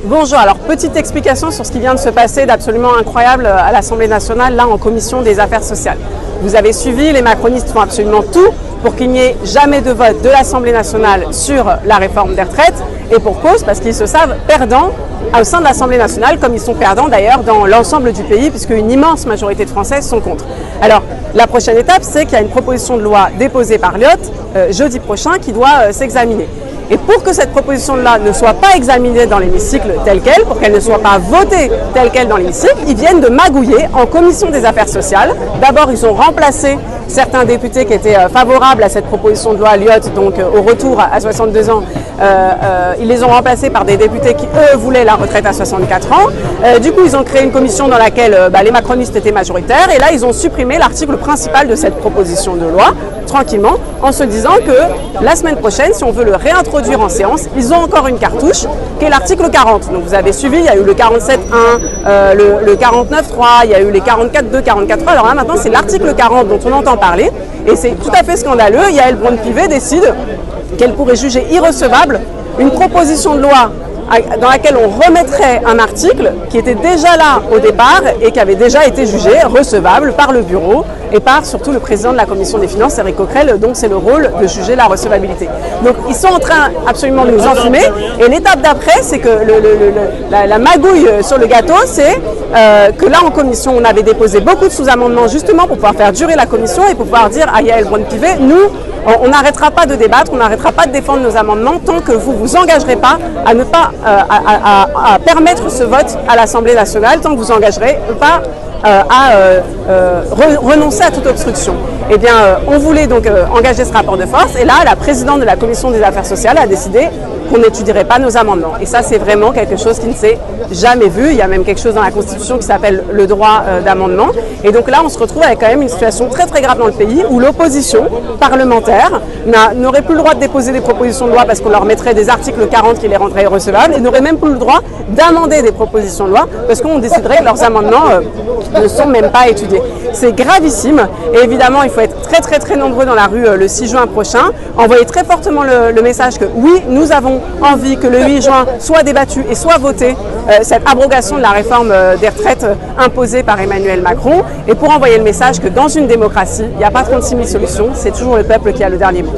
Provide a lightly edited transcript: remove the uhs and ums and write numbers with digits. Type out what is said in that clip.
Bonjour, alors petite explication sur ce qui vient de se passer d'absolument incroyable à l'Assemblée nationale, là en commission des affaires sociales. Vous avez suivi, les macronistes font absolument tout pour qu'il n'y ait jamais de vote de l'Assemblée nationale sur la réforme des retraites, et pour cause, parce qu'ils se savent perdants au sein de l'Assemblée nationale, comme ils sont perdants d'ailleurs dans l'ensemble du pays, puisque une immense majorité de Français sont contre. Alors, la prochaine étape, c'est qu'il y a une proposition de loi déposée par Lyotte jeudi prochain qui doit s'examiner. Et pour que cette proposition de loi ne soit pas examinée dans l'hémicycle telle qu'elle, pour qu'elle ne soit pas votée telle qu'elle dans l'hémicycle, ils viennent de magouiller en commission des affaires sociales. D'abord, ils ont remplacé certains députés qui étaient favorables à cette proposition de loi Lyotte, donc au retour à 62 ans, ils les ont remplacés par des députés qui, eux, voulaient la retraite à 64 ans. Du coup, ils ont créé une commission dans laquelle les macronistes étaient majoritaires, et là, ils ont supprimé l'article principal de cette proposition de loi, tranquillement, en se disant que la semaine prochaine, si on veut le réintroduire en séance, ils ont encore une cartouche, qui est l'article 40. Donc vous avez suivi, il y a eu le 47.1, le 49.3, il y a eu les 44.2, 44.3. Alors là, maintenant, c'est l'article 40 dont on entend parler, et c'est tout à fait scandaleux. Yaël Braun-Pivet décide qu'elle pourrait juger irrecevable une proposition de loi dans laquelle on remettrait un article qui était déjà là au départ et qui avait déjà été jugé recevable par le bureau et par surtout le président de la commission des finances, Éric Coquerel, donc c'est le rôle de juger la recevabilité. Donc ils sont en train absolument de nous enfumer, et l'étape d'après, c'est que la magouille sur le gâteau, c'est que là en commission, on avait déposé beaucoup de sous-amendements justement pour pouvoir faire durer la commission et pour pouvoir dire à Yaël Braun-Pivet, nous, on n'arrêtera pas de débattre, on n'arrêtera pas de défendre nos amendements tant que vous vous engagerez pas à ne pas à permettre ce vote à l'Assemblée nationale, tant que vous engagerez pas renoncer à toute obstruction. Eh bien, on voulait donc engager ce rapport de force, et là, la présidente de la commission des affaires sociales a décidé qu'on n'étudierait pas nos amendements. Et ça, c'est vraiment quelque chose qui ne s'est jamais vu. Il y a même quelque chose dans la Constitution qui s'appelle le droit d'amendement. Et donc là, on se retrouve avec quand même une situation très très grave dans le pays où l'opposition parlementaire n'aurait plus le droit de déposer des propositions de loi parce qu'on leur mettrait des articles 40 qui les rendraient irrecevables, et n'aurait même plus le droit d'amender des propositions de loi parce qu'on déciderait que leurs amendements ne sont même pas étudiés. C'est gravissime, et évidemment, il faut être très très très nombreux dans la rue le 6 juin prochain, envoyer très fortement le message que oui, nous avons envie que le 8 juin soit débattu et soit voté cette abrogation de la réforme des retraites imposée par Emmanuel Macron, et pour envoyer le message que dans une démocratie, il n'y a pas 36 000 solutions, c'est toujours le peuple qui a le dernier mot.